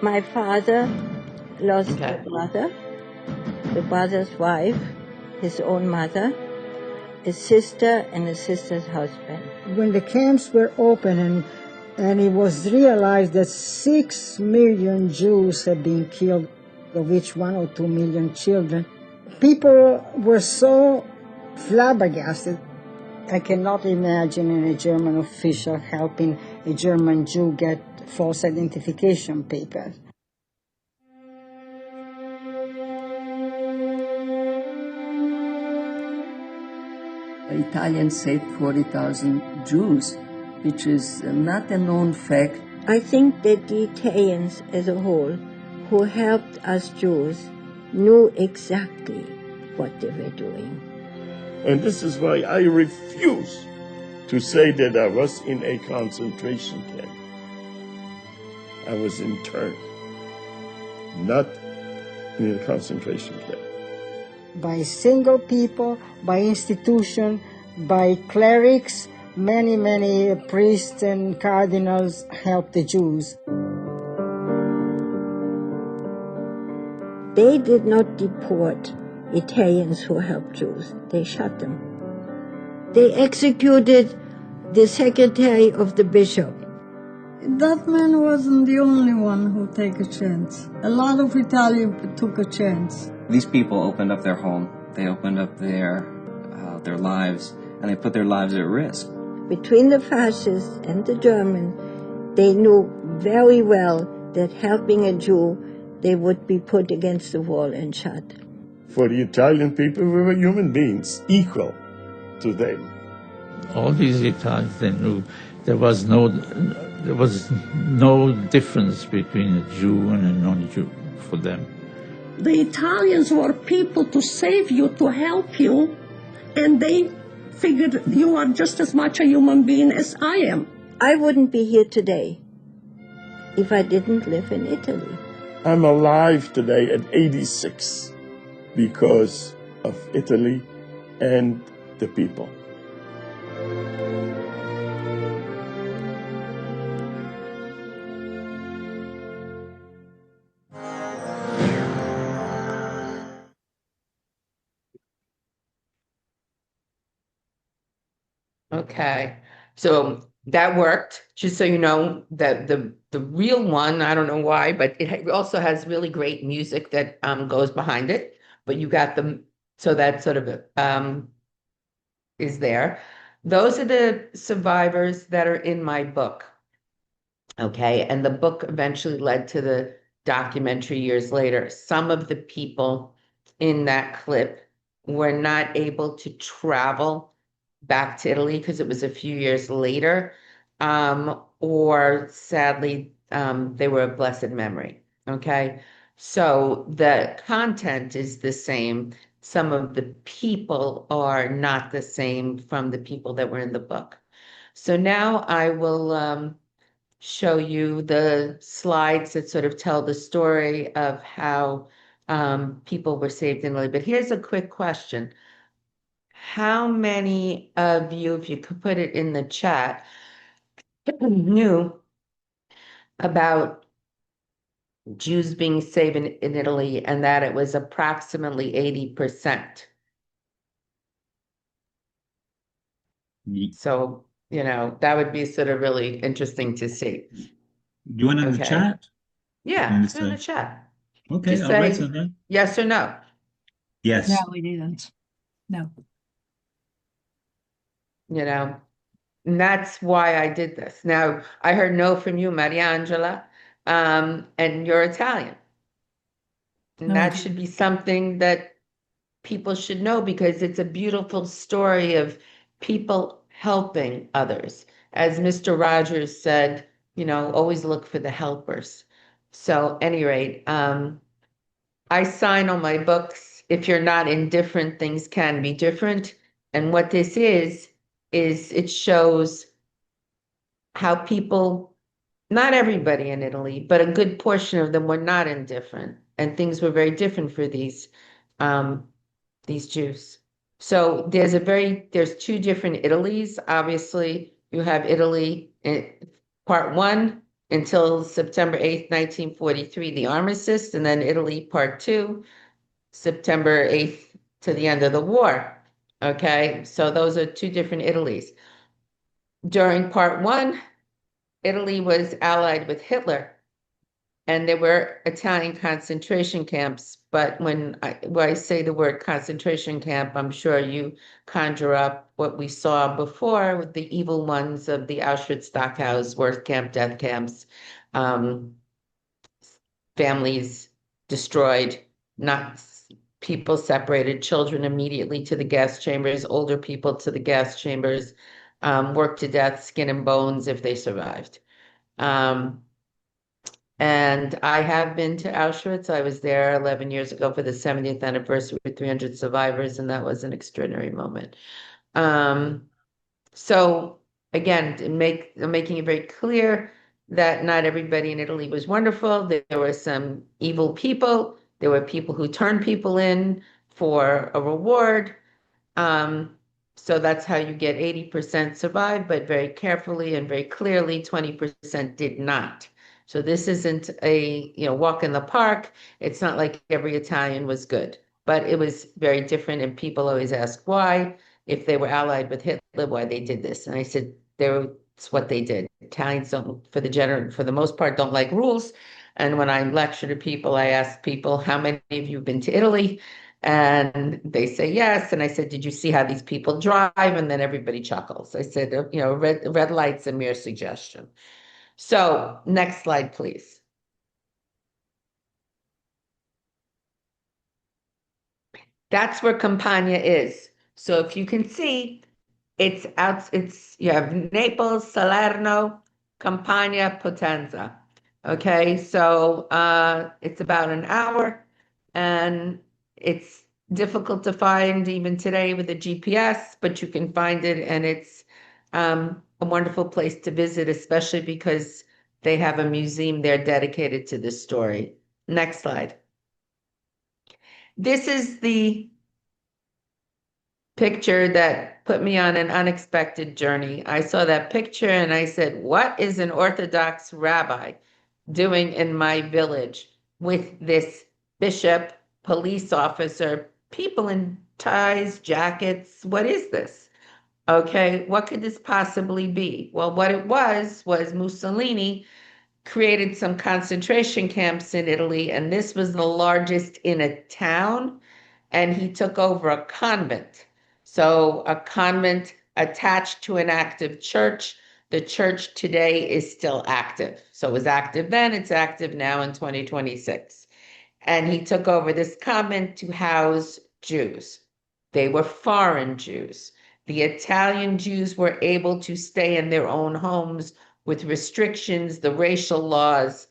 My father lost a brother, the brother's wife, his own mother, a sister, and a sister's husband. When the camps were open and it was realized that 6 million Jews had been killed, of which 1 or 2 million children, people were so flabbergasted. I cannot imagine a German official helping a German Jew get false identification papers. The Italians saved 40,000 Jews, which is not a known fact. I think that the Italians as a whole, who helped us Jews, knew exactly what they were doing. And this is why I refuse to say that I was in a concentration camp. I was interned, not in a concentration camp. By single people, by institution, by clerics, many priests and cardinals helped the Jews. They did not deport Italians who helped Jews. They shot them. They executed the secretary of the bishop. That man wasn't the only one who took a chance. A lot of Italians took a chance. These people opened up their home. They opened up their lives, and they put their lives at risk. Between the fascists and the Germans, they knew very well that helping a Jew, they would be put against the wall and shot. For the Italian people, we were human beings, equal to them. All these Italians, they knew there was no difference between a Jew and a non-Jew for them. The Italians were people to save you, to help you, and they figured you are just as much a human being as I am. I wouldn't be here today if I didn't live in Italy. I'm alive today at 86 because of Italy and the people. Okay, so that worked. Just so you know, that the real one, I don't know why, but it also has really great music that goes behind it. But you got them, so that sort of is there. Those are the survivors that are in my book. Okay, and the book eventually led to the documentary years later. Some of the people in that clip were not able to travel back to Italy because it was a few years later, or sadly, they were of blessed memory. Okay, so the content is the same. Some of the people are not the same from the people that were in the book. So now I will show you the slides that sort of tell the story of how people were saved in Italy. But here's a quick question. How many of you, if you could put it in the chat, knew about Jews being saved in Italy and that it was approximately 80%? So, you know, that would be sort of really interesting to see. You want in the chat? Yeah, in the chat. Okay, Just I'll say write something. yes or no. Yes. No, we didn't. No. You know, and that's why I did this. Now, I heard no from you, Mariangela, and you're Italian. And No, that should be something that people should know because it's a beautiful story of people helping others. As Mr. Rogers said, you know, always look for the helpers. So, at any rate, I sign on my books. If you're not indifferent, things can be different. And what this is it shows how people, not everybody in Italy, but a good portion of them were not indifferent. And things were very different for these Jews. So there's two different Italys. Obviously, you have Italy, part one until September 8th, 1943, the armistice, and then Italy Part 2, September 8th to the end of the war. Okay, so those are two different Italys. During Part 1, Italy was allied with Hitler, and there were Italian concentration camps. But when I say the word concentration camp, I'm sure you conjure up what we saw before with the evil ones of the Auschwitz, Dachau, work camp, death camps, families destroyed, not people separated, children immediately to the gas chambers, older people to the gas chambers, worked to death, skin and bones if they survived. And I have been to Auschwitz. I was there 11 years ago for the 70th anniversary with 300 survivors, and that was an extraordinary moment. So again, I'm making it very clear that not everybody in Italy was wonderful. There were some evil people. There were people who turned people in for a reward. So that's how you get 80% survive, but very carefully and very clearly, 20% did not. So this isn't a, walk in the park. It's not like every Italian was good, but it was very different. And people always ask why, if they were allied with Hitler, why they did this. And I said, it's what they did. Italians don't, for the most part, don't like rules. And when I lecture to people, I ask people, how many of you have been to Italy? And they say yes. And I said, did you see how these people drive? And then everybody chuckles. I said, red light's a mere suggestion. So next slide, please. That's where Campania is. So if you can see, you have Naples, Salerno, Campania, Potenza. Okay, so it's about an hour, and it's difficult to find even today with the GPS, but you can find it, and it's a wonderful place to visit, especially because they have a museum there dedicated to this story. Next slide. This is the picture that put me on an unexpected journey. I saw that picture and I said, what is an Orthodox rabbi doing in my village with this bishop, police officer, people in ties, jackets? What is this? Okay, what could this possibly be? Well, what it was Mussolini created some concentration camps in Italy, and this was the largest in a town, and he took over a convent. So a convent attached to an active church. The church today is still active. So it was active then, it's active now in 2026. And he took over this convent to house Jews. They were foreign Jews. The Italian Jews were able to stay in their own homes with restrictions, the racial laws,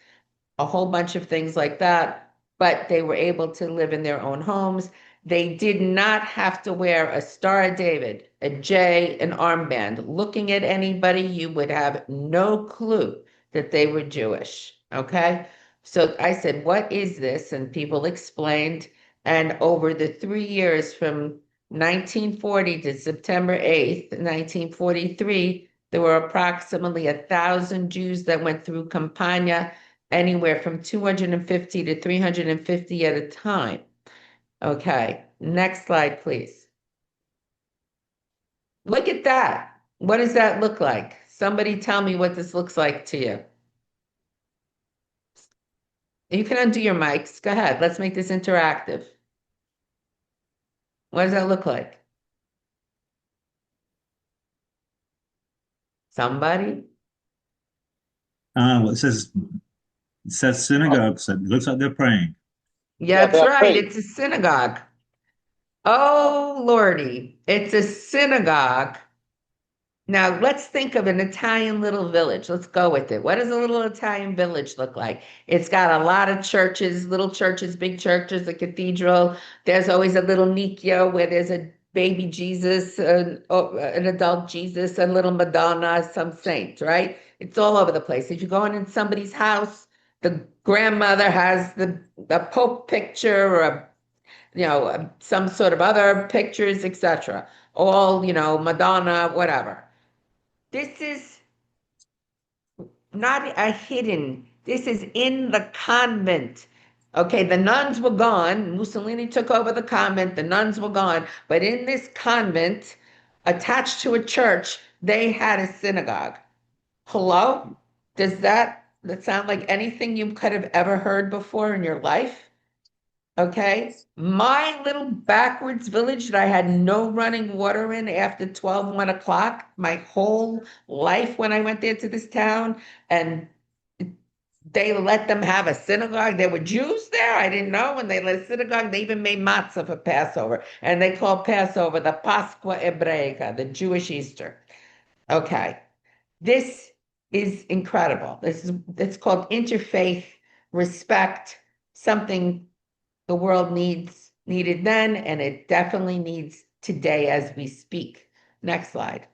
a whole bunch of things like that, but they were able to live in their own homes. They did not have to wear a Star of David, a J, an armband. Looking at anybody, you would have no clue that they were Jewish, okay? So I said, what is this? And people explained, and over the 3 years from 1940 to September 8th, 1943, there were approximately 1,000 Jews that went through Campania, anywhere from 250 to 350 at a time. Okay, next slide, please. Look at that. What does that look like? Somebody tell me what this looks like to you. You can undo your mics. Go ahead. Let's make this interactive. What does that look like? Somebody? Well, it says synagogue, so it looks like they're praying. Yeah, that's right. It's a synagogue. Oh, Lordy. It's a synagogue. Now, let's think of an Italian little village. Let's go with it. What does a little Italian village look like? It's got a lot of churches, little churches, big churches, a cathedral. There's always a little nicchia where there's a baby Jesus, an adult Jesus, a little Madonna, some saint, right? It's all over the place. If you go in somebody's house, the grandmother has the Pope picture or some sort of other pictures, etc. All, Madonna, whatever. This is not a hidden. This is in the convent. Okay, the nuns were gone. Mussolini took over the convent. The nuns were gone. But in this convent, attached to a church, they had a synagogue. Hello? Does that sound like anything you could have ever heard before in your life? Okay. My little backwards village that I had no running water in after 12, 1 o'clock, my whole life when I went there to this town, and they let them have a synagogue. There were Jews there. I didn't know. When they let a synagogue, they even made matzah for Passover. And they called Passover the Pasqua Hebraica, the Jewish Easter. Okay. This is incredible. It's called interfaith respect, something the world needed then, and it definitely needs today as we speak. Next slide.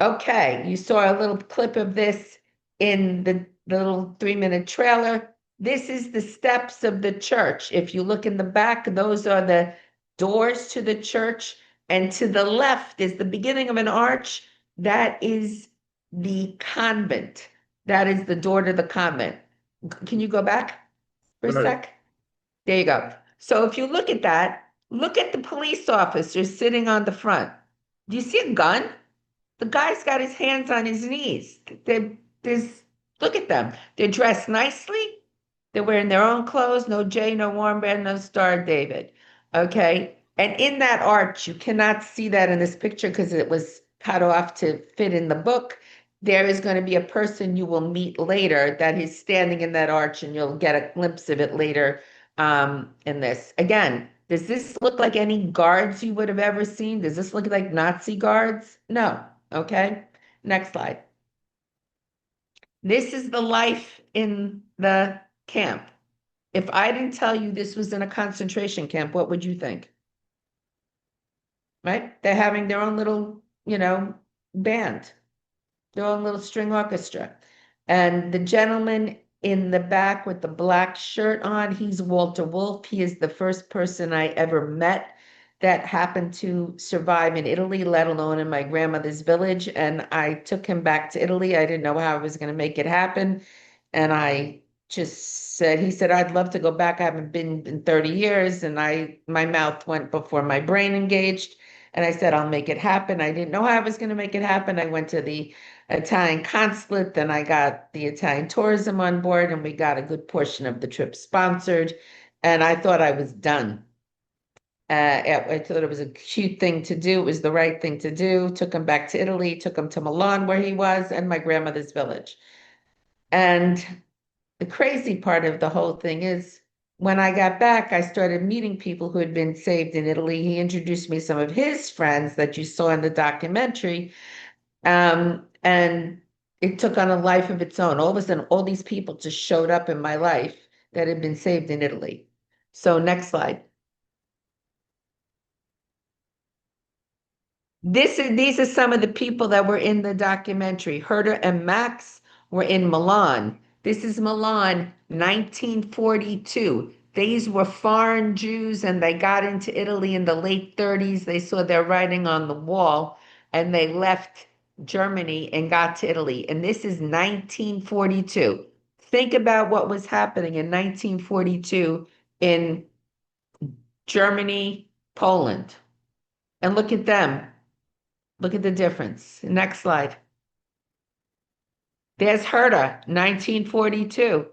Okay, you saw a little clip of this in the little 3-minute trailer. This is the steps of the church. If you look in the back, those are the doors to the church, and to the left is the beginning of an arch. That is the convent. That is the door to the convent. Can you go back for a sec? There you go. So if you look at that, look at the police officer sitting on the front. Do you see a gun? The guy's got his hands on his knees. Look at them. They're dressed nicely. They're wearing their own clothes. No J, no armband, no Star of David. Okay. And in that arch, you cannot see that in this picture because it was cut off to fit in the book. There is going to be a person you will meet later that is standing in that arch, and you'll get a glimpse of it later in this. Again, does this look like any guards you would have ever seen? Does this look like Nazi guards? No. Okay. Next slide. This is the life in the camp. If I didn't tell you this was in a concentration camp, what would you think? Right? They're having their own little, band, their own little string orchestra. And the gentleman in the back with the black shirt on, he's Walter Wolf. He is the first person I ever met that happened to survive in Italy, let alone in my grandmother's village. And I took him back to Italy. I didn't know how I was going to make it happen. And I just said, he said, I'd love to go back. I haven't been in 30 years. And my mouth went before my brain engaged. And I said, I'll make it happen. I didn't know how I was going to make it happen. I went to the Italian consulate, then I got the Italian tourism on board, and we got a good portion of the trip sponsored. And I thought I was done. I thought it was a cute thing to do. It was the right thing to do. Took him back to Italy, took him to Milan where he was, and my grandmother's village. And the crazy part of the whole thing is when I got back, I started meeting people who had been saved in Italy. He introduced me to some of his friends that you saw in the documentary. And it took on a life of its own. All of a sudden, all these people just showed up in my life that had been saved in Italy. So next slide. These are some of the people that were in the documentary. Herder and Max were in Milan. This is Milan, 1942. These were foreign Jews, and they got into Italy in the late 30s. They saw their writing on the wall, and they left Germany and got to Italy. And this is 1942. Think about what was happening in 1942 in Germany, Poland. And look at them. Look at the difference. Next slide. There's Herta, 1942.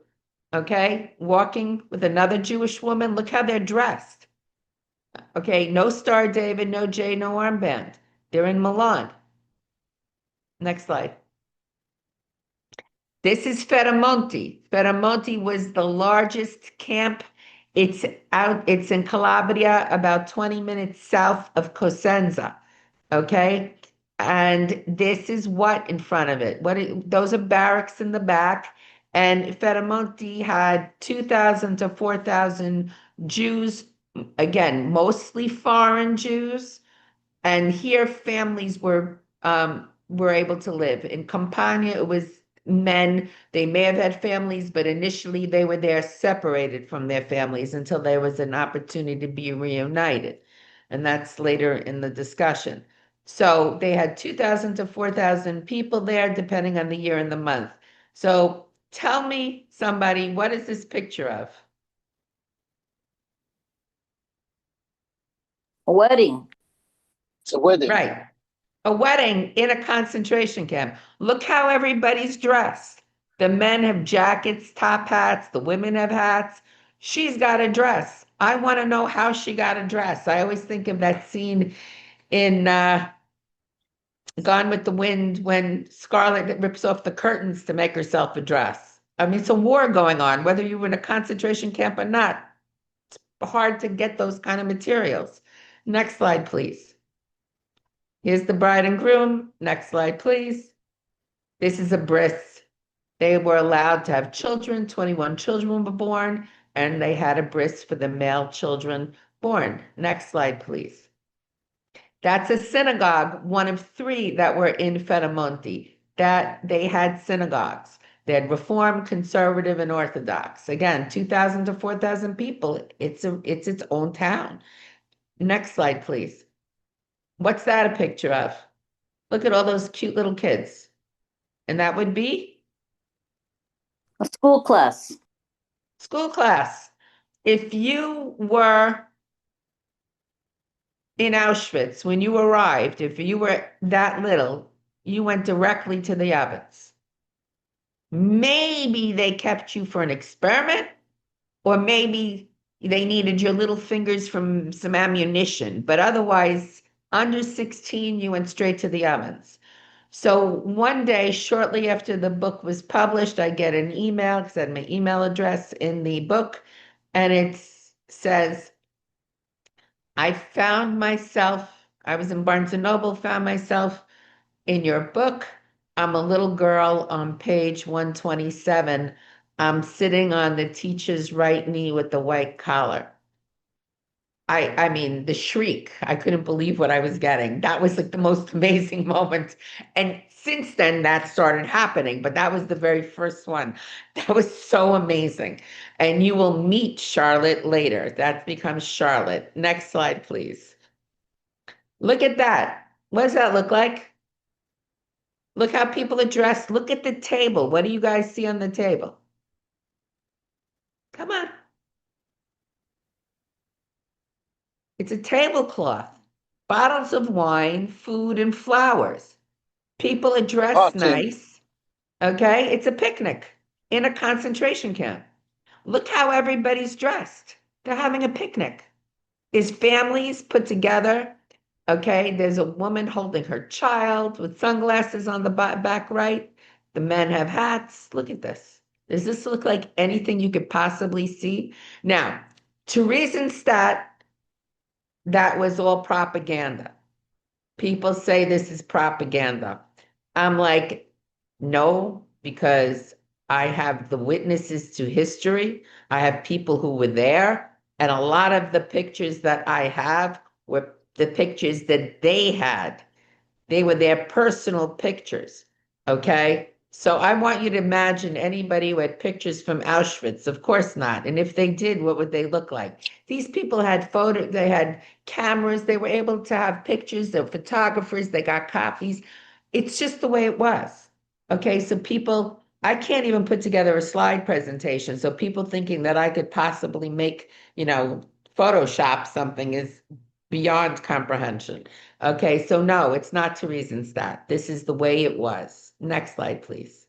Okay, walking with another Jewish woman. Look how they're dressed. Okay, no Star David, no J, no armband. They're in Milan. Next slide. This is Ferramonti. Ferramonti was the largest camp. It's in Calabria, about 20 minutes south of Cosenza. Okay. And this is what in front of it? Those are barracks in the back. And Ferramonti had 2,000 to 4,000 Jews, again, mostly foreign Jews. And here families were able to live. In Campania, it was men. They may have had families, but initially they were there separated from their families until there was an opportunity to be reunited. And that's later in the discussion. So they had 2,000 to 4,000 people there, depending on the year and the month. So tell me, somebody, what is this picture of? A wedding. It's a wedding. Right. A wedding in a concentration camp. Look how everybody's dressed. The men have jackets, top hats, the women have hats. She's got a dress. I want to know how she got a dress. I always think of that scene in Gone with the Wind when Scarlett rips off the curtains to make herself a dress. I mean, it's a war going on, whether you were in a concentration camp or not. It's hard to get those kind of materials. Next slide, please. Here's the bride and groom. Next slide, please. This is a bris. They were allowed to have children. 21 children were born, and they had a bris for the male children born. Next slide, please. That's a synagogue, one of 3 that were in Feramonti, that they had synagogues. They had Reform, Conservative, and Orthodox. Again, 2,000 to 4,000 people. It's its own town. Next slide, please. What's that a picture of? Look at all those cute little kids. And that would be? A school class. School class. If you were in Auschwitz, when you arrived, if you were that little, you went directly to the ovens. Maybe they kept you for an experiment, or maybe they needed your little fingers from some ammunition, but otherwise, under 16, you went straight to the ovens. So one day, shortly after the book was published, I get an email, because I had my email address in the book, and it says, I found myself, I was in Barnes & Noble, found myself in your book. I'm a little girl on page 127. I'm sitting on the teacher's right knee with the white collar. I mean, the shriek, I couldn't believe what I was getting. That was like the most amazing moment. And since then, that started happening, but that was the very first one. That was so amazing. And you will meet Charlotte later. That becomes Charlotte. Next slide, please. Look at that. What does that look like? Look how people are dressed. Look at the table. What do you guys see on the table? Come on. It's a tablecloth, bottles of wine, food, and flowers. People are dressed nice. Okay, it's a picnic in a concentration camp. Look how everybody's dressed. They're having a picnic. There's families put together. Okay, there's a woman holding her child with sunglasses on the back right. The men have hats. Look at this. Does this look like anything you could possibly see? Now, Theresienstadt, that was all propaganda. People say this is propaganda. I'm like, no, because I have the witnesses to history. I have people who were there. And a lot of the pictures that I have were the pictures that they had. They were their personal pictures. Okay. So I want you to imagine anybody who had pictures from Auschwitz. Of course not. And if they did, what would they look like? These people had photos, they had cameras, they were able to have pictures, they're photographers, they got copies. It's just the way it was. Okay, so people, I can't even put together a slide presentation. So people thinking that I could possibly make, Photoshop something is beyond comprehension. Okay, so no, it's not Theresienstadt. This is the way it was. Next slide, please.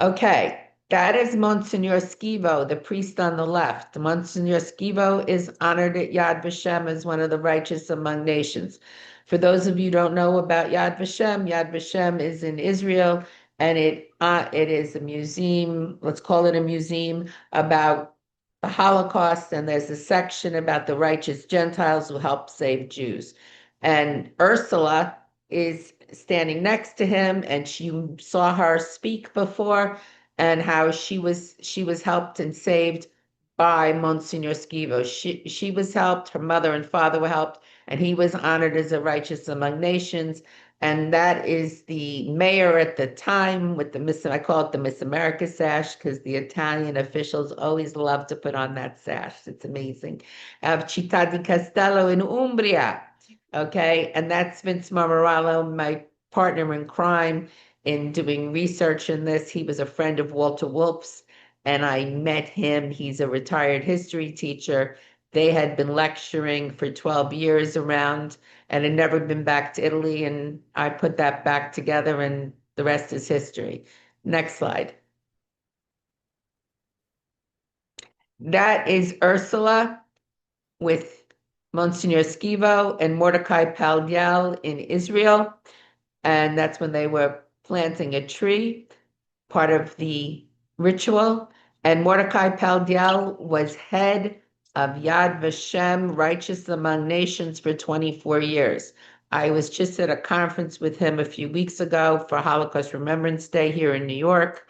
Okay, that is Monsignor Schivo, the priest on the left. Monsignor Schivo is honored at Yad Vashem as one of the righteous among nations. For those of you who don't know about Yad Vashem is in Israel, and it is a museum, let's call it a museum, about the Holocaust, and there's a section about the righteous Gentiles who helped save Jews. And Ursula is standing next to him, and you saw her speak before, and how she was helped and saved by Monsignor Schivo. She was helped, her mother and father were helped, and he was honored as a righteous among nations. And that is the mayor at the time with the Miss, I call it the Miss America sash, because the Italian officials always love to put on that sash. It's amazing. Of Città di Castello in Umbria. Okay, and that's Vince Marmorello, my partner in crime in doing research in this. He was a friend of Walter Wolf's, and I met him. He's a retired history teacher. They had been lecturing for 12 years around and had never been back to Italy, and I put that back together, and the rest is history. Next slide. That is Ursula with Monsignor Schiavo and Mordecai Paldial in Israel. And that's when they were planting a tree, part of the ritual. And Mordecai Paldial was head of Yad Vashem, Righteous Among Nations, for 24 years. I was just at a conference with him a few weeks ago for Holocaust Remembrance Day here in New York.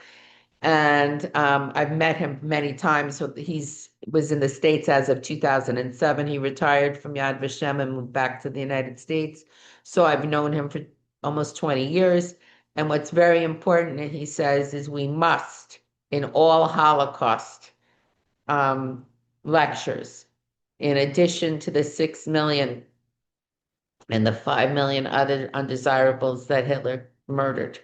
And I've met him many times. So he's was in the States as of 2007. He retired from Yad Vashem and moved back to the United States. So I've known him for almost 20 years. And what's very important, and he says, is we must, in all Holocaust lectures, in addition to the 6 million and the 5 million other undesirables that Hitler murdered,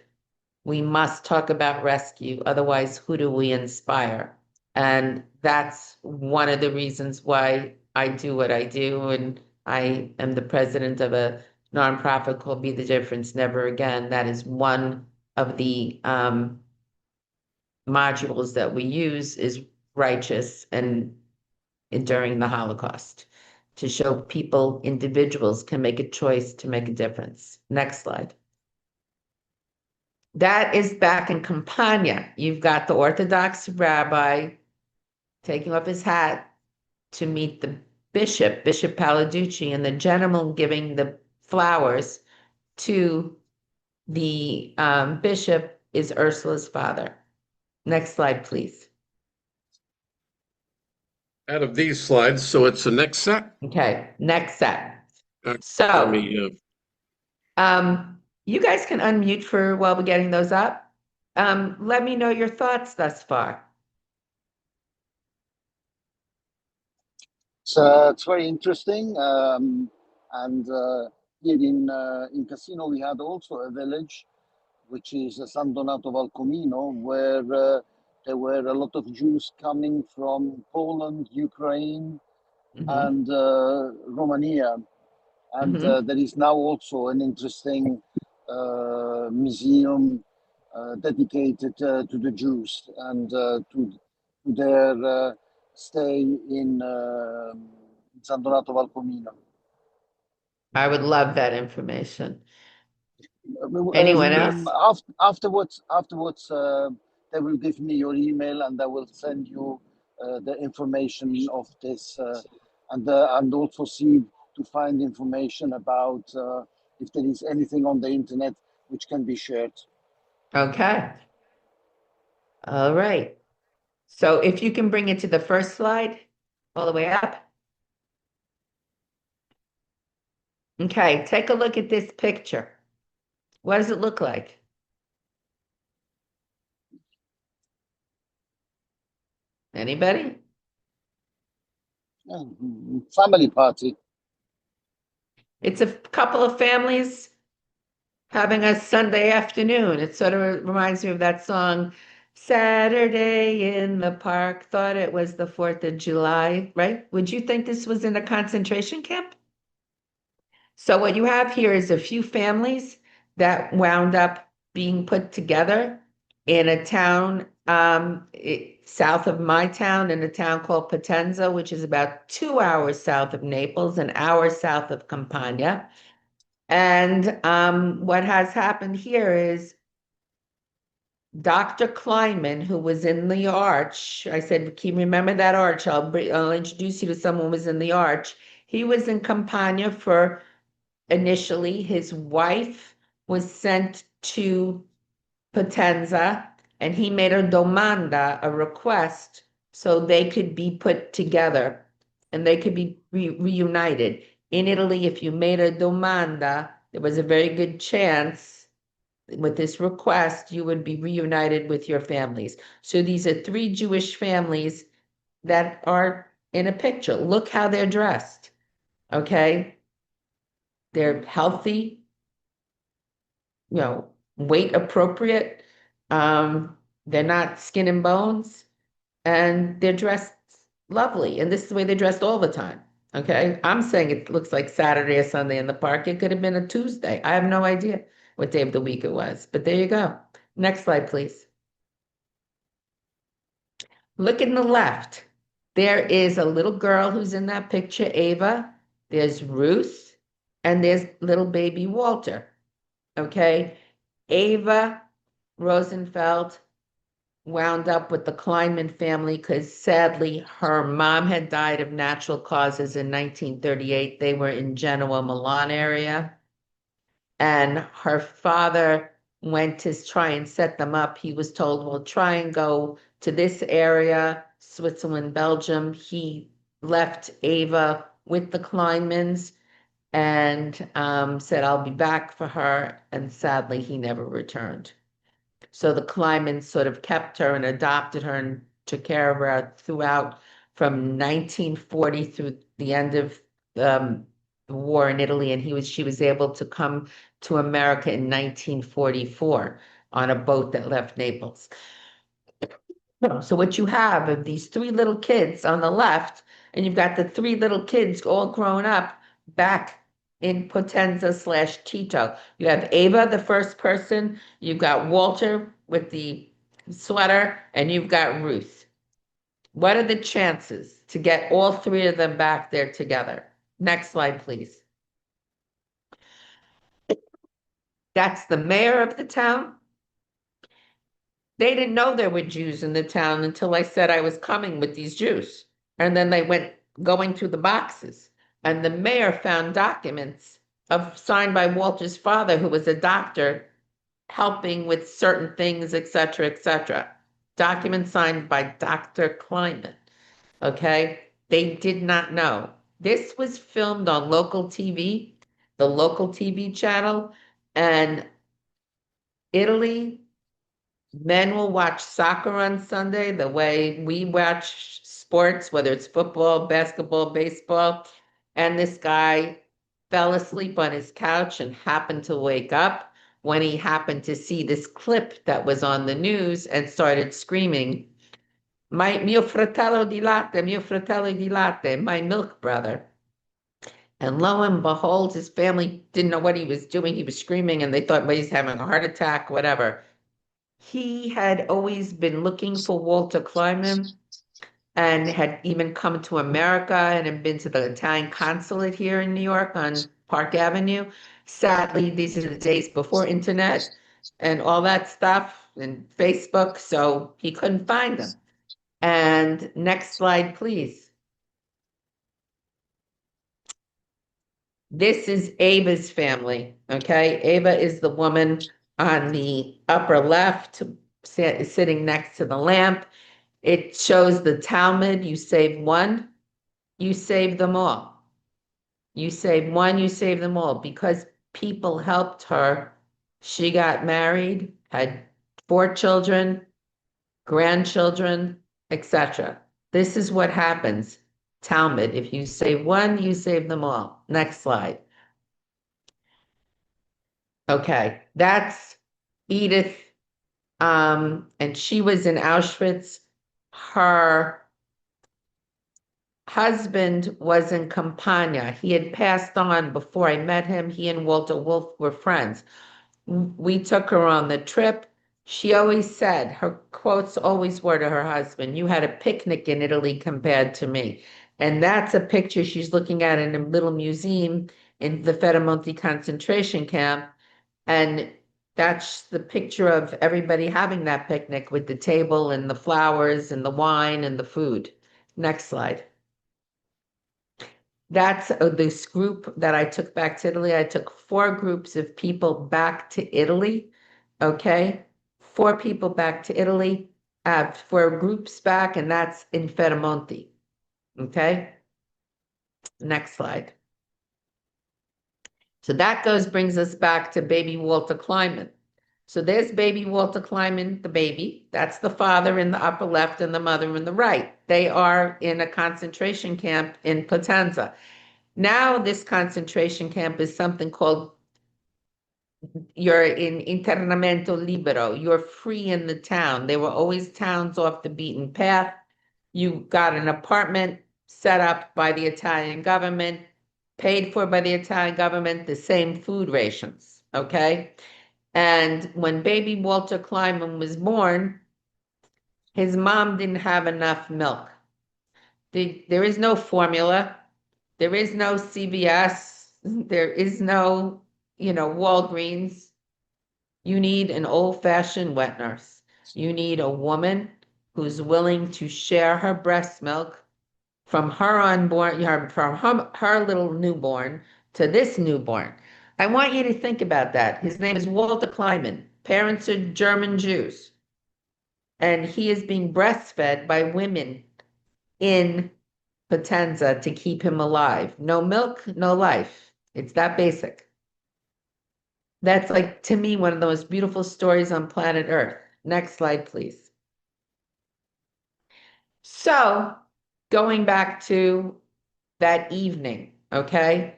we must talk about rescue. Otherwise, who do we inspire? And that's one of the reasons why I do what I do. And I am the president of a nonprofit called Be the Difference, Never Again. That is one of the modules that we use is righteous and during the Holocaust to show people, individuals can make a choice to make a difference. Next slide. That is back in Campania. You've got the Orthodox rabbi taking off his hat to meet the bishop, Bishop Paladucci, and the gentleman giving the flowers to the bishop is Ursula's father. Next slide, please. Out of these slides, so it's the next set? Okay, next set. So, let me, you guys can unmute for while we're getting those up. Let me know your thoughts thus far. It's very interesting. And here in Cassino, we had also a village, which is San Donato Valcomino, where there were a lot of Jews coming from Poland, Ukraine, and Romania. And there is now also an interesting museum dedicated to the Jews and to their stay in San Donato Valcomino. I would love that information. Anyone else? Afterwards, they will give me your email and I will send you the information of this and also see to find information about if there is anything on the internet which can be shared. Okay. All right. So if you can bring it to the first slide, all the way up. Okay, take a look at this picture. What does it look like? Anybody? Family party. It's a couple of families having a Sunday afternoon. It sort of reminds me of that song, Saturday in the Park, thought it was the 4th of July, right? Would you think this was in a concentration camp? So what you have here is a few families that wound up being put together in a town south of my town, in a town called Potenza, which is about 2 hours south of Naples, an hour south of Campania. And what has happened here is Dr. Kleinman, who was in the arch, I said, can you remember that arch? I'll introduce you to someone who was in the arch. He was in Campania for initially. His wife was sent to Potenza, and he made a domanda, a request, so they could be put together and they could be reunited. In Italy, if you made a domanda, there was a very good chance with this request, you would be reunited with your families. So these are 3 Jewish families that are in a picture. Look how they're dressed, okay? They're healthy, weight appropriate. They're not skin and bones, and they're dressed lovely. And this is the way they're dressed all the time. Okay. I'm saying it looks like Saturday or Sunday in the park. It could have been a Tuesday. I have no idea what day of the week it was, but there you go. Next slide, please. Look in the left. There is a little girl who's in that picture, Ava. There's Ruth, and there's little baby Walter. Okay. Ava Rosenfeld wound up with the Kleinman family because sadly her mom had died of natural causes in 1938. They were in Genoa, Milan area. And her father went to try and set them up. He was told, well, try and go to this area, Switzerland, Belgium. He left Ava with the Kleinmans and said, I'll be back for her. And sadly, he never returned. So the Kleinmans sort of kept her and adopted her and took care of her throughout from 1940 through the end of the war in Italy. And she was able to come to America in 1944 on a boat that left Naples. So what you have are these three little kids on the left, and you've got the three little kids all grown up back in Potenza/Tito. You have Ava, the first person, you've got Walter with the sweater, and you've got Ruth. What are the chances to get all three of them back there together? Next slide, please. That's the mayor of the town. They didn't know there were Jews in the town until I said I was coming with these Jews. And then they went going through the boxes. And the mayor found documents signed by Walter's father, who was a doctor, helping with certain things, etc., etc. Documents signed by Dr. Kleinman. Okay? They did not know. This was filmed on local TV, the local TV channel, and Italy. Men will watch soccer on Sunday the way we watch sports, whether it's football, basketball, baseball. And this guy fell asleep on his couch and happened to wake up when he happened to see this clip that was on the news and started screaming, mio fratello di latte, my milk brother. And lo and behold, his family didn't know what he was doing. He was screaming and they thought, well, he's having a heart attack, whatever. He had always been looking for Walter Kleinman and had even come to America and had been to the Italian consulate here in New York on Park Avenue. Sadly, these are the days before internet and all that stuff and Facebook, so he couldn't find them. And next slide, please. This is Ava's family, okay? Ava is the woman on the upper left, sitting next to the lamp. It shows the Talmud. You save one, you save them all. You save one, you save them all. Because people helped her, she got married, had 4 children, grandchildren, etc. This is what happens. Talmud, if you save one, you save them all. Next slide. Okay, that's Edith, and she was in Auschwitz. Her husband was in Campania. He had passed on before I met him. He and Walter Wolf were friends. We took her on the trip. She always said, her quotes always were to her husband, you had a picnic in Italy compared to me. And that's a picture she's looking at in a little museum in the Feramonti concentration camp. And that's the picture of everybody having that picnic with the table and the flowers and the wine and the food. Next slide. That's this group that I took back to Italy. I took 4 groups of people back to Italy. Okay, 4 people back to Italy, 4 groups back, and that's in Feramonti. Okay, next slide. So that brings us back to baby Walter Kleinman. So there's baby Walter Kleinman, the baby. That's the father in the upper left and the mother in the right. They are in a concentration camp in Potenza. Now this concentration camp is something called, you're in internamento libero. You're free in the town. They were always towns off the beaten path. You got an apartment set up by the Italian government, paid for by the Italian government, the same food rations, okay? And when baby Walter Kleinman was born, his mom didn't have enough milk. There is no formula. There is no CVS. There is no, Walgreens. You need an old-fashioned wet nurse. You need a woman who's willing to share her breast milk from her unborn, from her little newborn to this newborn. I want you to think about that. His name is Walter Kleinman. Parents are German Jews. And he is being breastfed by women in Potenza to keep him alive. No milk, no life. It's that basic. That's like, to me, one of the most beautiful stories on planet Earth. Next slide, please. So, going back to that evening, okay?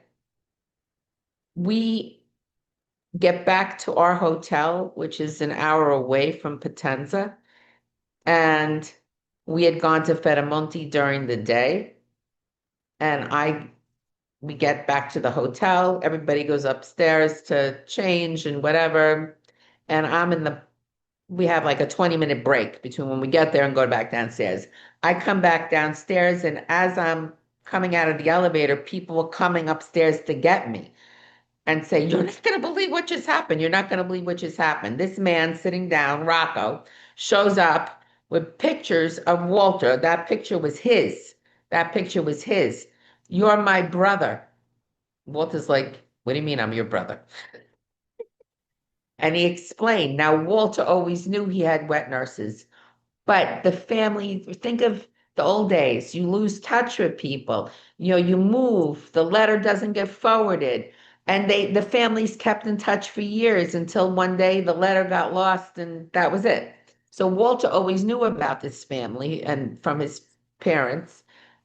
We get back to our hotel, which is an hour away from Potenza, and we had gone to Ferramonte during the day, and we get back to the hotel, everybody goes upstairs to change and whatever, and we have like a 20-minute break between when we get there and go back downstairs. I come back downstairs, and as I'm coming out of the elevator, people are coming upstairs to get me and say, "You're not going to believe what just happened. You're not going to believe what just happened." This man sitting down, Rocco, shows up with pictures of Walter. That picture was his. That picture was his. "You're my brother." Walter's like, "What do you mean I'm your brother?" And he explained. Now, Walter always knew he had wet nurses, but the family, think of the old days, you lose touch with people, you move, the letter doesn't get forwarded. And the families kept in touch for years until one day the letter got lost and that was it. So Walter always knew about this family and from his parents.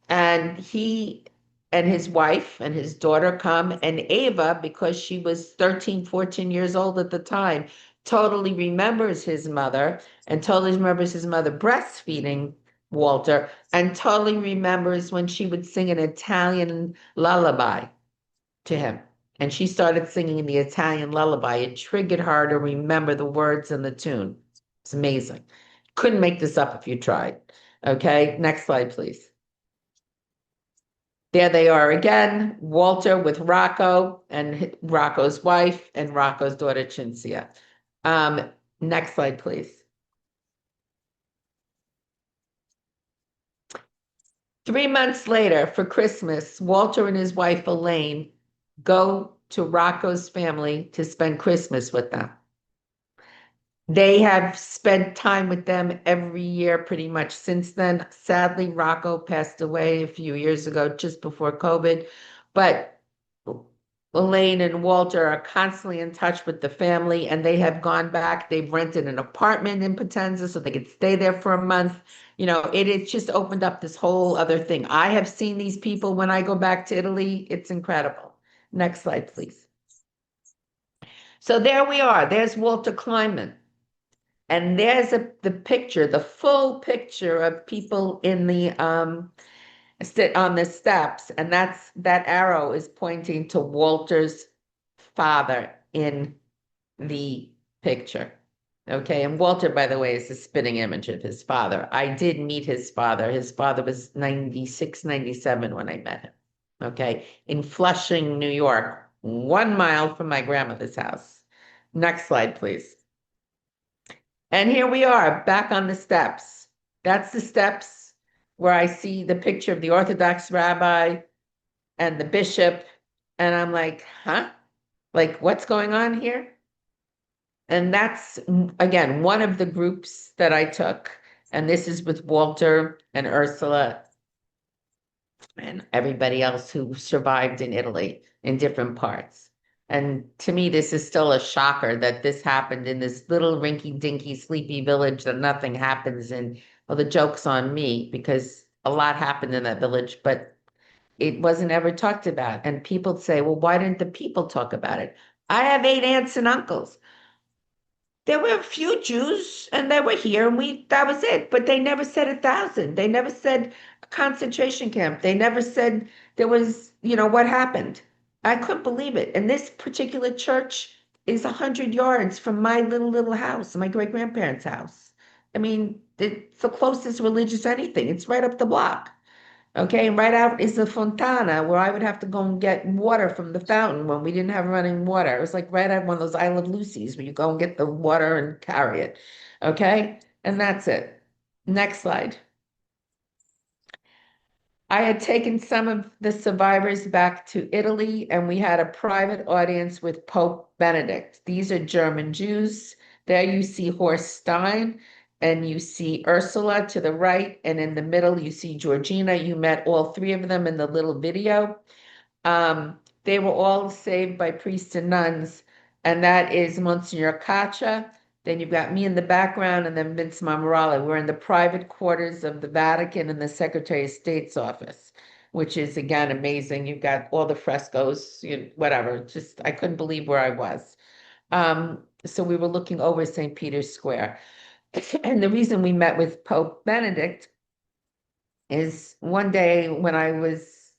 And he and his wife and his daughter come, and Ava, because she was 13, 14 years old at the time, totally remembers his mother and totally remembers his mother breastfeeding Walter and totally remembers when she would sing an Italian lullaby to him. And she started singing the Italian lullaby. It triggered her to remember the words and the tune. It's amazing. Couldn't make this up if you tried. Okay, next slide, please. There they are again, Walter with Rocco and Rocco's wife and Rocco's daughter, Cinzia. Next slide, please. 3 months later, for Christmas, Walter and his wife, Elaine, go to Rocco's family to spend Christmas with them. They have spent time with them every year pretty much since then. Sadly, Rocco passed away a few years ago, just before COVID, but Elaine and Walter are constantly in touch with the family, and they have gone back. They've rented an apartment in Potenza so they could stay there for a month. It's just opened up this whole other thing. I have seen these people when I go back to Italy. It's incredible. Next slide, please. So there we are. There's Walter Kleinman. And there's the picture, the full picture of people in on the steps, and that arrow is pointing to Walter's father in the picture. Okay, and Walter, by the way, is the spitting image of his father. I did meet his father. His father was 96, 97 when I met him. Okay, in Flushing, New York, 1 mile from my grandmother's house. Next slide, please. And here we are back on the steps. That's the steps where I see the picture of the Orthodox rabbi and the bishop. And I'm like, huh? Like, what's going on here? And that's, again, one of the groups that I took. And this is with Walter and Ursula and everybody else who survived in Italy in different parts. And to me, this is still a shocker that this happened in this little rinky-dinky sleepy village that nothing happens in. Well, the joke's on me because a lot happened in that village, but it wasn't ever talked about. And people say, well, why didn't the people talk about it? I have 8 aunts and uncles. There were a few Jews and they were here and that was it. But they never said 1,000. They never said a concentration camp. They never said there was, what happened. I couldn't believe it. And this particular church is 100 yards from my little house, my great grandparents' house. I mean, it's the closest religious anything. It's right up the block. Okay, and right out is the fontana where I would have to go and get water from the fountain when we didn't have running water. It was like right at one of those I Love Lucy's where you go and get the water and carry it. Okay, and that's it. Next slide. I had taken some of the survivors back to Italy, and we had a private audience with Pope Benedict. These are German Jews. There you see Horst Stein, and you see Ursula to the right, and in the middle you see Georgina. You met all 3 of them in the little video. They were all saved by priests and nuns, and that is Monsignor Caccia. Then you've got me in the background, and then Vince Mammarella. We're in the private quarters of the Vatican in the Secretary of State's office, which is, again, amazing. You've got all the frescoes, whatever. Just, I couldn't believe where I was. So we were looking over St. Peter's Square. And the reason we met with Pope Benedict is one day when I was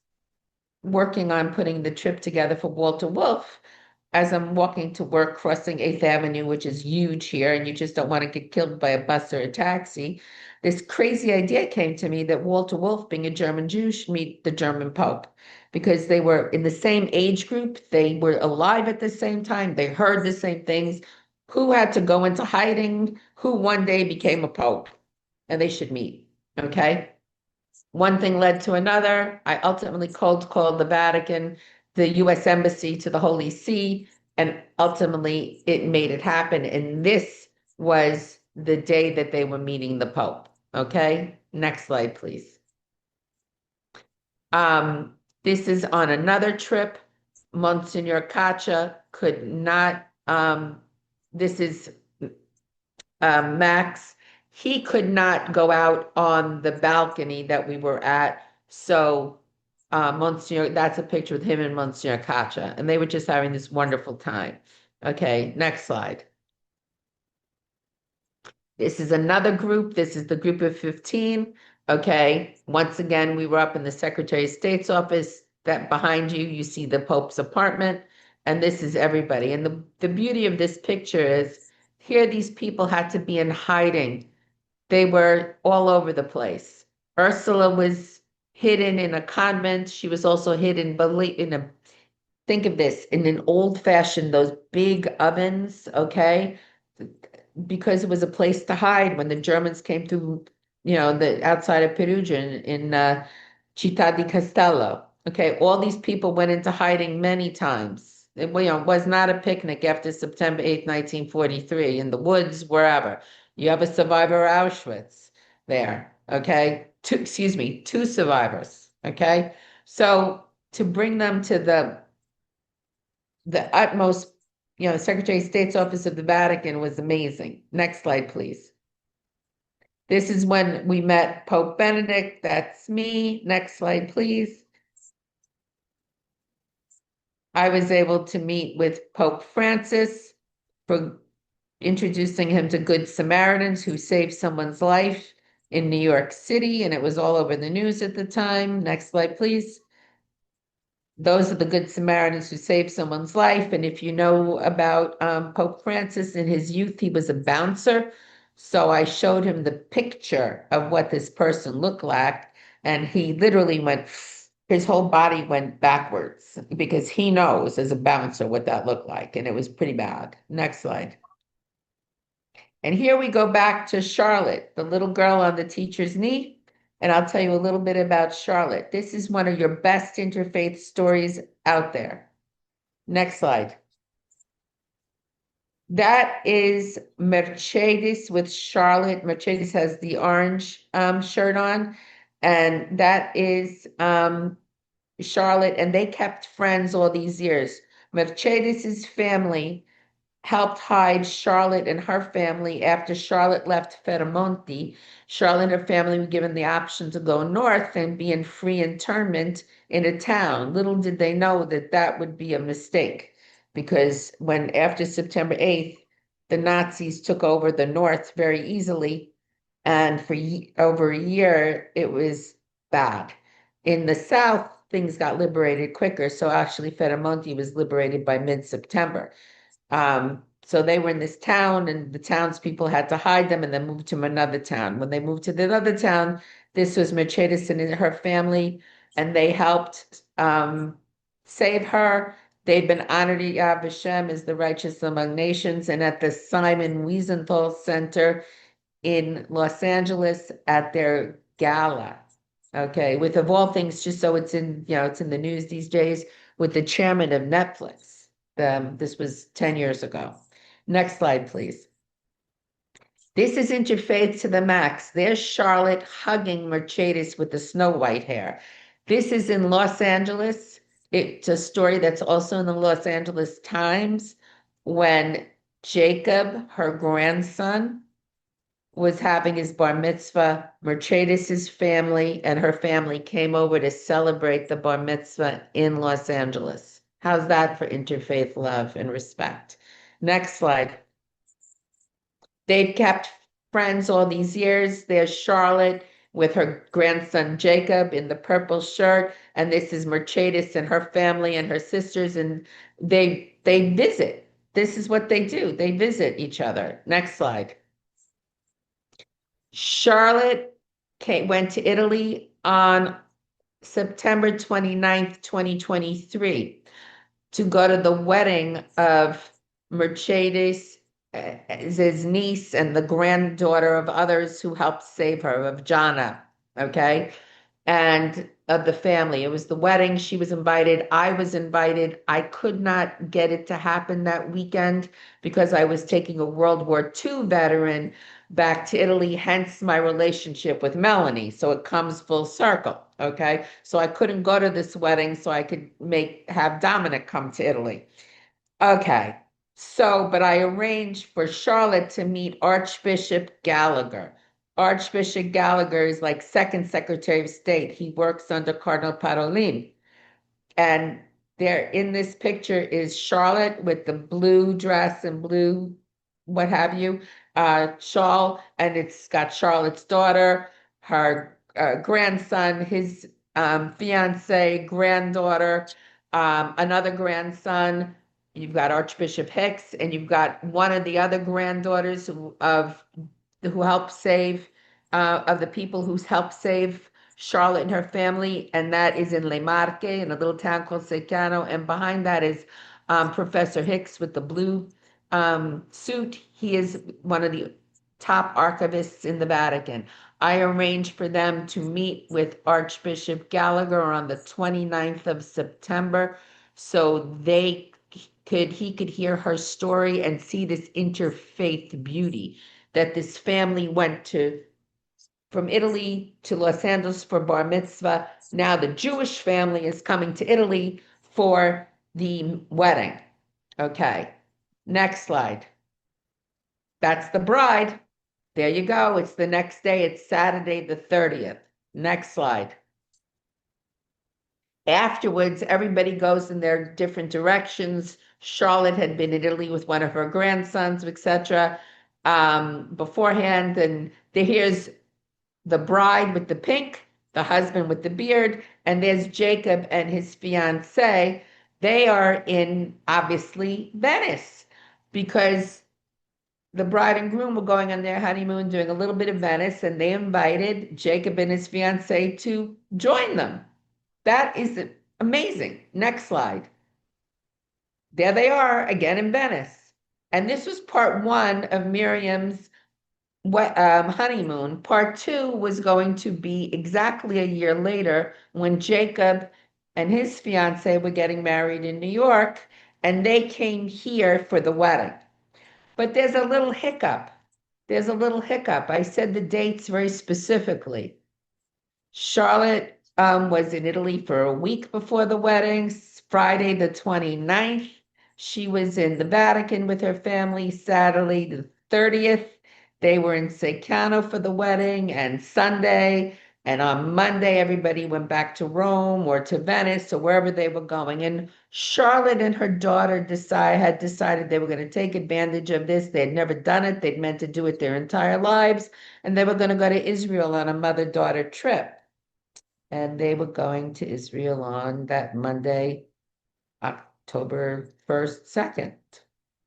working on putting the trip together for Walter Wolf, as I'm walking to work crossing 8th Avenue, which is huge here, and you just don't want to get killed by a bus or a taxi, this crazy idea came to me that Walter Wolf, being a German Jew, should meet the German Pope because they were in the same age group. They were alive at the same time. They heard the same things. Who had to go into hiding? Who one day became a Pope? And they should meet, okay? One thing led to another. I ultimately cold called the Vatican, the US Embassy to the Holy See, and ultimately it made it happen. And this was the day that they were meeting the Pope. Okay, next slide, please. This is on another trip. Monsignor Caccia could not, this is Max. He could not go out on the balcony that we were at. So Monsignor, that's a picture with him and Monsignor Caccia, and they were just having this wonderful time. Okay, next slide. This is another group. This is the group of 15. Okay, once again, we were up in the Secretary of State's office. That behind you, you see the Pope's apartment, and this is everybody. And the beauty of this picture is here these people had to be in hiding. They were all over the place. Ursula was hidden in a convent. She was also hidden think of this, in an old-fashioned, those big ovens, okay? Because it was a place to hide when the Germans came to, the outside of Perugia in Città di Castello. Okay, all these people went into hiding many times. It was not a picnic after September 8th, 1943, in the woods, wherever. You have a survivor of Auschwitz there, okay? Two survivors, okay? So to bring them to the utmost, Secretary of State's Office of the Vatican was amazing. Next slide, please. This is when we met Pope Benedict. That's me. Next slide, please. I was able to meet with Pope Francis for introducing him to Good Samaritans who saved someone's life in New York City, and it was all over the news at the time. Next slide, please. Those are the Good Samaritans who saved someone's life. And if you know about Pope Francis, in his youth, he was a bouncer. So I showed him the picture of what this person looked like, and he literally his whole body went backwards because he knows as a bouncer what that looked like, and it was pretty bad. Next slide. And here we go back to Charlotte, the little girl on the teacher's knee. And I'll tell you a little bit about Charlotte. This is one of your best interfaith stories out there. Next slide. That is Mercedes with Charlotte. Mercedes has the orange shirt on. And that is Charlotte. And they kept friends all these years. Mercedes's family helped hide Charlotte and her family after Charlotte left Ferramonti. Charlotte and her family were given the option to go north and be in free internment in a town. Little did they know that that would be a mistake, because when after September 8th, the Nazis took over the north very easily, and for over a year, it was bad. In the south, things got liberated quicker, so actually Ferramonti was liberated by mid-September. So they were in this town, and the townspeople had to hide them and then move to another town. When they moved to the other town, this was Mercedes and her family, and they helped save her. They'd been honored at Yad Vashem as the righteous among nations, and at the Simon Wiesenthal Center in Los Angeles at their gala. Okay, with of all things, just so it's in, it's in the news these days, with the chairman of Netflix. This was 10 years ago. Next slide, please. This is interfaith to the max. There's Charlotte hugging Mercedes with the snow white hair. This is in Los Angeles. It's a story that's also in the Los Angeles Times when Jacob, her grandson, was having his bar mitzvah. Mercedes's family and her family came over to celebrate the bar mitzvah in Los Angeles. How's that for interfaith love and respect? Next slide. They've kept friends all these years. There's Charlotte with her grandson Jacob in the purple shirt, and this is Mercedes and her family and her sisters, and they visit. This is what they do. They visit each other. Next slide. Charlotte went to Italy on September 29th, 2023 to go to the wedding of Mercedes' niece and the granddaughter of others who helped save her, of Jana, okay? And of the family. It was the wedding. She was invited. I was invited. I could not get it to happen that weekend because I was taking a World War II veteran back to Italy, hence my relationship with Melanie. So it comes full circle, okay? So I couldn't go to this wedding so I could have Dominic come to Italy. Okay, so, but I arranged for Charlotte to meet Archbishop Gallagher. Archbishop Gallagher is like second Secretary of State. He works under Cardinal Parolin. And there in this picture is Charlotte with the blue dress and blue, what have you, shawl. And it's got Charlotte's daughter, her grandson, his fiance, granddaughter, another grandson. You've got Archbishop Hicks, and you've got one of the other granddaughters who helped save, of the people who's helped save Charlotte and her family, and that is in Le Marque, in a little town called Secano, and behind that is Professor Hicks with the blue suit. He is one of the top archivists in the Vatican. I arranged for them to meet with Archbishop Gallagher on the 29th of September so he could hear her story and see this interfaith beauty that this family went from Italy to Los Angeles for bar mitzvah. Now the Jewish family is coming to Italy for the wedding. Okay, next slide. That's the bride. There you go. It's the next day. It's Saturday the 30th. Next slide. Afterwards, everybody goes in their different directions. Charlotte had been in Italy with one of her grandsons, etc. Beforehand, and here's the bride with the pink, the husband with the beard, and there's Jacob and his fiancée. They are in, obviously, Venice, because the bride and groom were going on their honeymoon, doing a little bit of Venice, and they invited Jacob and his fiancée to join them. That is amazing. Next slide. There they are, again in Venice. And this was part one of Miriam's honeymoon. Part two was going to be exactly a year later when Jacob and his fiancée were getting married in New York, and they came here for the wedding. But there's a little hiccup. There's a little hiccup. I said the dates very specifically. Charlotte was in Italy for a week before the wedding, Friday the 29th. She was in the Vatican with her family Saturday the 30th. They were in Secano for the wedding, and Sunday. And on Monday, everybody went back to Rome or to Venice or wherever they were going. And Charlotte and her daughter had decided they were going to take advantage of this. They had never done it. They'd meant to do it their entire lives. And they were going to go to Israel on a mother-daughter trip. And they were going to Israel on that Monday, October 1st,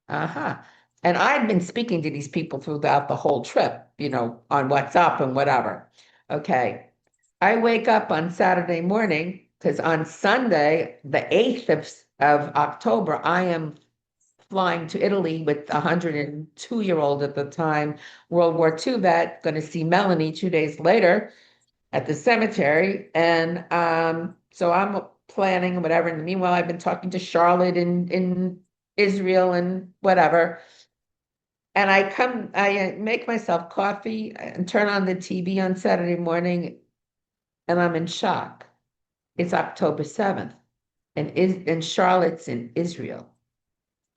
2nd. And I'd been speaking to these people throughout the whole trip, on WhatsApp and whatever. Okay. I wake up on Saturday morning because on Sunday, the 8th of October, I am flying to Italy with a 102-year-old at the time, World War II vet, going to see Melanie 2 days later at the cemetery. And so I'm planning and whatever. And meanwhile, I've been talking to Charlotte in Israel and whatever. And I make myself coffee and turn on the TV on Saturday morning, and I'm in shock. It's October 7th, and Charlotte's in Israel.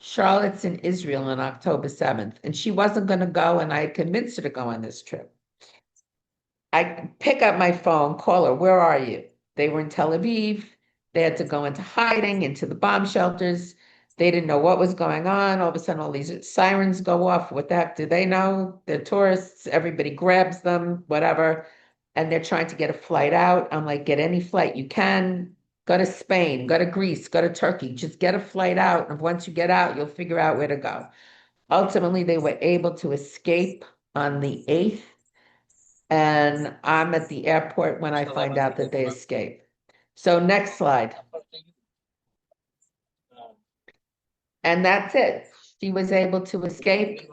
Charlotte's in Israel on October 7th, and she wasn't going to go, and I convinced her to go on this trip. I pick up my phone, call her, where are you? They were in Tel Aviv. They had to go into hiding, into the bomb shelters. They didn't know what was going on. All of a sudden, all these sirens go off. What the heck do they know? They're tourists. Everybody grabs them, whatever. And they're trying to get a flight out. I'm like, get any flight you can. Go to Spain, go to Greece, go to Turkey. Just get a flight out. And once you get out, you'll figure out where to go. Ultimately, they were able to escape on the 8th. And I'm at the airport when I find out that they escaped. So next slide. And that's it. She was able to escape.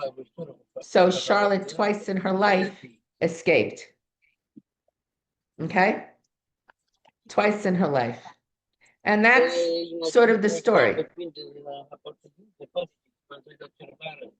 So Charlotte twice in her life escaped. Okay? Twice in her life. And that's sort of the story.